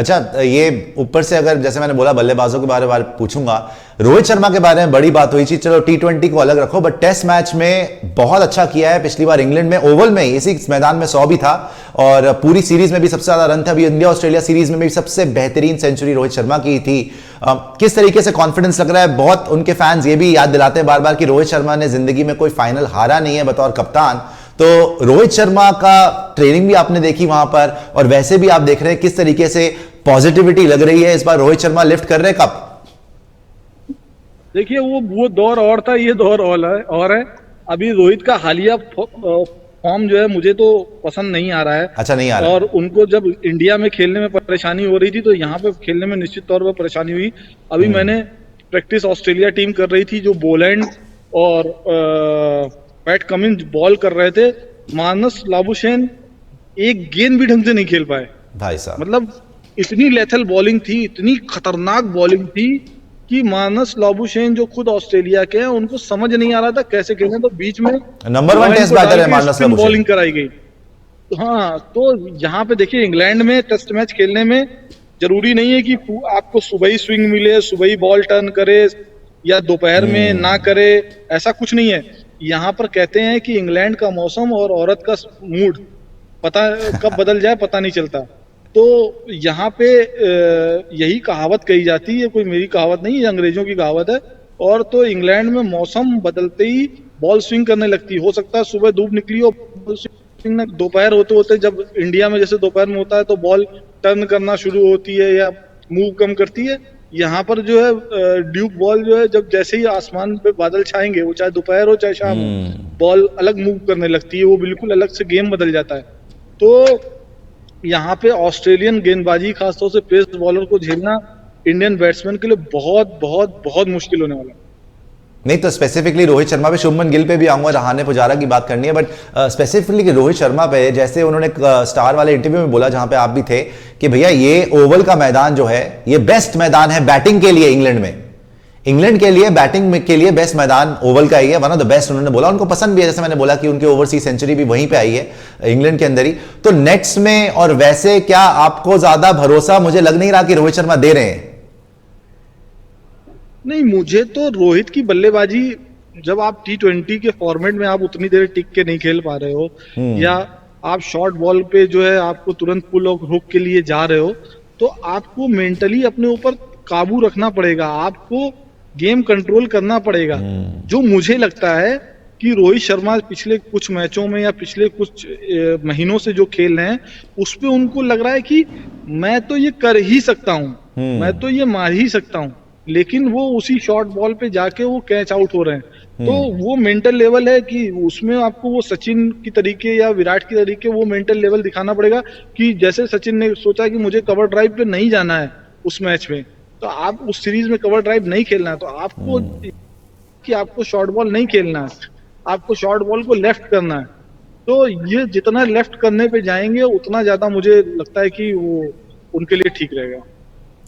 अच्छा, ये ऊपर से अगर जैसे मैंने बोला बल्लेबाजों के बारे में पूछूंगा, रोहित शर्मा के बारे में बड़ी बात हुई थी, चलो T20 को अलग रखो, बट टेस्ट मैच में बहुत अच्छा किया है। पिछली बार इंग्लैंड में ओवल में इसी मैदान में 100 भी था, और पूरी सीरीज में भी सबसे ज्यादा रन था। अभी इंडिया ऑस्ट्रेलिया सीरीज में भी सबसे बेहतरीन सेंचुरी रोहित शर्मा की थी। किस तरीके से कॉन्फिडेंस लग रहा है? बहुत उनके फैंस ये भी याद दिलाते हैं बार बार कि रोहित शर्मा ने जिंदगी में कोई फाइनल हारा नहीं है बतौर कप्तान। तो रोहित शर्मा का ट्रेनिंग भी आपने देखी वहां पर, और वैसे भी आप देख रहे हैं किस तरीके से पॉजिटिविटी लग रही है। इस बार रोहित शर्मा लिफ्ट कर रहे हैं कप। देखिए, वो दौर और था, ये दौर और है। अभी रोहित का हालिया फॉर्म जो है मुझे तो पसंद नहीं आ रहा है। अच्छा, नहीं आ रहा। और उनको जब इंडिया में खेलने में परेशानी हो रही थी तो यहाँ पे खेलने में निश्चित तौर पर परेशानी हुई। अभी मैंने प्रैक्टिस ऑस्ट्रेलिया टीम कर रही थी, जो बोलैंड और पैट कमिंस बॉल कर रहे थे। मानस लाबुशेन एक गेंद भी ढंग से नहीं खेल पाए भाई साहब। मतलब इतनी लेथल बॉलिंग थी, इतनी खतरनाक बॉलिंग थी कि मानस लाबुशेन जो खुद ऑस्ट्रेलिया के हैं उनको समझ नहीं आ रहा था कैसे खेलना। तो बीच में नंबर 1 टेस्ट बैटर है मानस लाबुशेन। बॉलिंग कराई गई। हाँ, तो यहाँ पे देखिए, इंग्लैंड में टेस्ट मैच खेलने में जरूरी नहीं है कि आपको सुबह ही स्विंग मिले, सुबह ही बॉल टर्न करे या दोपहर में ना करे, ऐसा कुछ नहीं है। यहाँ पर कहते हैं कि इंग्लैंड का मौसम और औरत का मूड पता कब बदल जाए पता नहीं चलता। तो यहाँ पे यही कहावत कही जाती है, कोई मेरी कहावत नहीं है, अंग्रेजों की कहावत है। और तो इंग्लैंड में मौसम बदलते ही बॉल स्विंग करने लगती है। हो सकता है सुबह धूप निकली हो, बॉल स्विंग दोपहर होते होते, जब इंडिया में जैसे दोपहर में होता है तो बॉल टर्न करना शुरू होती है या मूव कम करती है। यहाँ पर जो है ड्यूक बॉल जो है, जब जैसे ही आसमान पे बादल छाएंगे, वो चाहे दोपहर हो चाहे शाम हो, बॉल अलग मूव करने लगती है, वो बिल्कुल अलग से गेम बदल जाता है। तो यहाँ पे ऑस्ट्रेलियन गेंदबाजी, खासतौर से पेस बॉलर को झेलना इंडियन बैट्समैन के लिए बहुत बहुत बहुत मुश्किल होने वाला है। नहीं तो स्पेसिफिकली रोहित शर्मा पे, शुभमन गिल पे भी आऊंगा, रहाने पुजारा की बात करनी है, बट स्पेसिफिकली रोहित शर्मा पे, जैसे उन्होंने स्टार वाले इंटरव्यू में बोला जहां पे आप भी थे, कि भैया ये ओवल का मैदान जो है ये बेस्ट मैदान है बैटिंग के लिए इंग्लैंड में। इंग्लैंड के लिए बैटिंग के लिए बेस्ट मैदान ओवल का ही है, वन ऑफ द बेस्ट उन्होंने बोला। उनको पसंद भी है, जैसे मैंने बोला कि उनकी ओवरसीज सेंचुरी भी वहीं पे आई है इंग्लैंड के अंदर ही। तो नेट्स में और वैसे क्या आपको ज्यादा भरोसा मुझे लग नहीं रहा कि रोहित शर्मा दे रहे हैं? नहीं, मुझे तो रोहित की बल्लेबाजी, जब आप T20 के फॉर्मेट में आप उतनी देर टिक के नहीं खेल पा रहे हो, या आप शॉर्ट बॉल पे जो है आपको तुरंत पुल और हुक के लिए जा रहे हो, तो आपको मेंटली अपने ऊपर काबू रखना पड़ेगा, आपको गेम कंट्रोल करना पड़ेगा। जो मुझे लगता है कि रोहित शर्मा पिछले कुछ मैचों में या पिछले कुछ महीनों से जो खेल रहे हैं, उस पे उनको लग रहा है कि मैं तो ये कर ही सकता हूँ, मैं तो ये मार ही सकता हूँ, लेकिन वो उसी शॉर्ट बॉल पे जाके वो कैच आउट हो रहे हैं। तो वो मेंटल लेवल है कि उसमें आपको वो सचिन की तरीके या विराट की तरीके वो मेंटल लेवल दिखाना पड़ेगा कि जैसे सचिन ने सोचा कि मुझे कवर ड्राइव पे नहीं जाना है उस मैच में, तो आप उस सीरीज में कवर ड्राइव नहीं खेलना है, तो आपको कि आपको शॉर्ट बॉल नहीं खेलना है, आपको शॉर्ट बॉल को लेफ्ट करना है। तो ये जितना लेफ्ट करने पे जाएंगे उतना ज्यादा मुझे लगता है कि वो उनके लिए ठीक रहेगा।